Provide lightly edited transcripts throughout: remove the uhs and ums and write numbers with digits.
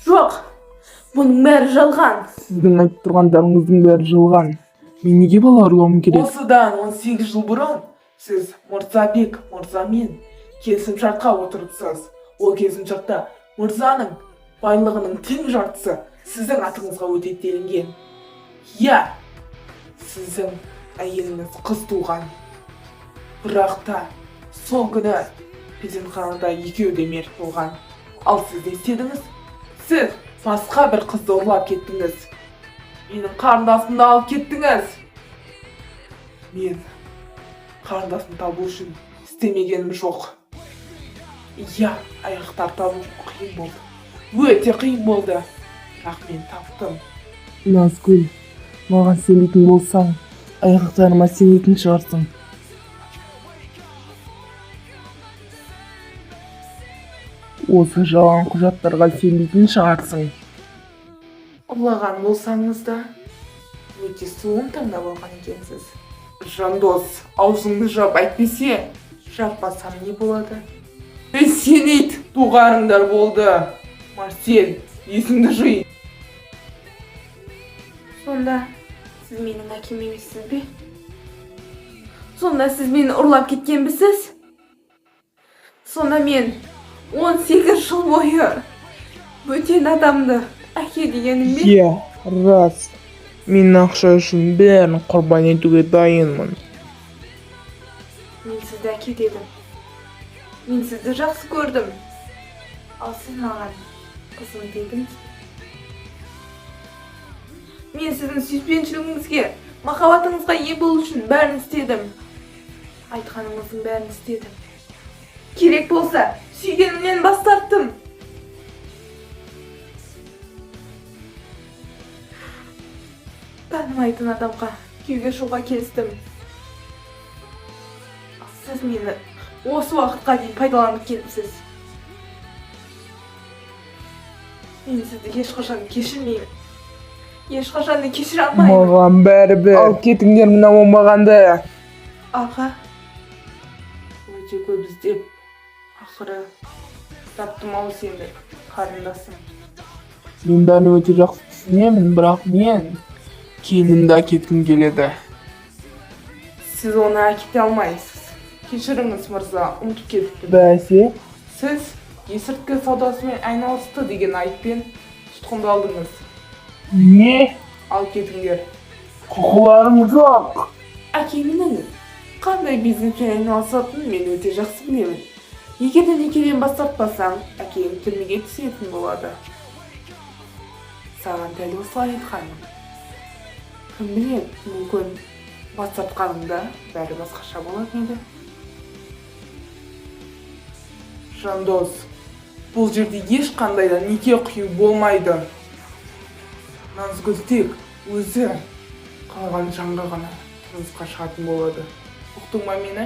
Жоқ, бұның бәрі жалған. Сіздің айтып тұрғандарыңыздың бәрі жалған. Мен неге бала ұрлауым керек? Осыдан 18 жыл бұрын сіз Мырзабек мырзамен келісімшартқа отырыпсыз. Ол келісімшартта мырзаның байлығының тең жартысы сіздің атыңызға өтеді делінген. Иә, сіздің әйеліңіз қыз туған. Бірақ та сол күні перзентханада екеуі де мерт болған. Ал сіз не істедіңіз? Сіз басқа бір қызды ұрлап кеттіңіз. Менің қарындасымды алып кеттіңіз. Мен қарындасымды табу үшін істемегенім жоқ. Иә, аяқтар табу қиын болды. Өте қиын болды. Бірақ мен таптым. Назгүл, маған сенбейтін болсаң, аяқтарыма сенетін шығарсың. Осы жалған құжаттарға сенбейтін шығарсың. Ұрлаған болсаңыз да, өте суын таңдап алған екенсіз. Жандос, аузыңды жап, әйтпесе, жаппасам не болады? Сен ит, туғарыңдар болды. Марсель, есіңді жи. Сонда, сіз менің әкем емессіз бе? Сонда сіз мені ұрлап кеткенбісіз? Сонда мен 18 жыл бойы бөтен адамды әке дегенім бе? Иә, рас. Мен ақша үшін бәрін құрбан етуге дайынмын. Мен сізді әке дедім. Мен сізді жақсы көрдім. Ал сіз маған қызым дедіңіз. Мен сіздің сүйіспеншілігіңізге, махаббатыңызға ие болу үшін бәрін істедім. Айтқаныңыздың бәрін істедім. Керек болса, сүйгенімнен бас тарттым. Танымайтын адамға күйеуге шығуға келістім. Сіз мені осы уақытқа дейін пайдаланып келіпсіз. Мен сізді ешқашан кешірмеймін. Ешқашан да кешіре алмаймын. Маған бәрібір. Ал кетіңдер мына оңбағанды. Аға, өте көп іздеп, ақыры таптым-ау сені, қарындасым. Мен бәрін өте жақсы түсінемін, бірақ мен келінімді әкеткім келеді. Сіз оны әкете алмайсыз. Кешіріңіз, мырза, ұмытып кетіппін. Бәсе, Сіз есірткі саудасымен айналысты деген айыппен тұтқындалдыңыз. не? Алып кетіңдер. Құқыларым жоқ. Әкемнің қандай бизнеспен айналысатынын мен өте жақсы білемін. Егер де некеден бас тартпасаң, әкең түрмеге түсетін болады. Саған дәл осылай айтқаным. Кім біледі, мүмкін бас тартқаныңда бәрі басқаша болатын еді. Жандос, бұл жерде ешқандай да неке қию болмайды. Назгүл тек өзі қалған жанға ғана тұрмысқа шығатын болады. Ұқтың ба мені?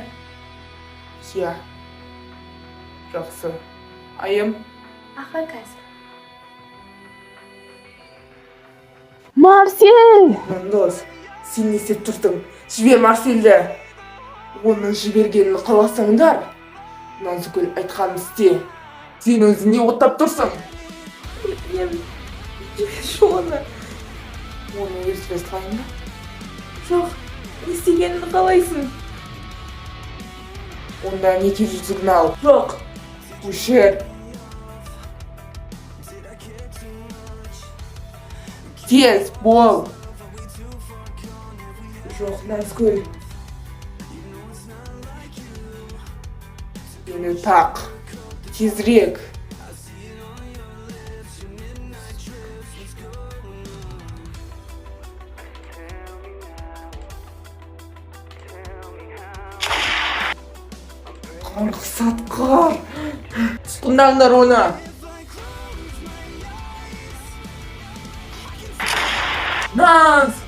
Иә. Жақсы. Айым? Аға қазір. Марсель! Жандос, сен не істеп тұрсың? Жібер Марсельді. Оны жібергенін қаласаңдар, Назгүл айтқанын істе. Сен өзіңе оттап тұрсың. Жіберші оны. Оны өлтіре салайын ба? Жоқ, не істегенін қалайсың? Онда неке жүзігін ал. Жоқ, өшір. Тез бол. Жоқ, Назгүл. Мені так. Тезірек. Қарғысатқыр. Тұтқындаңдар оны. Наз!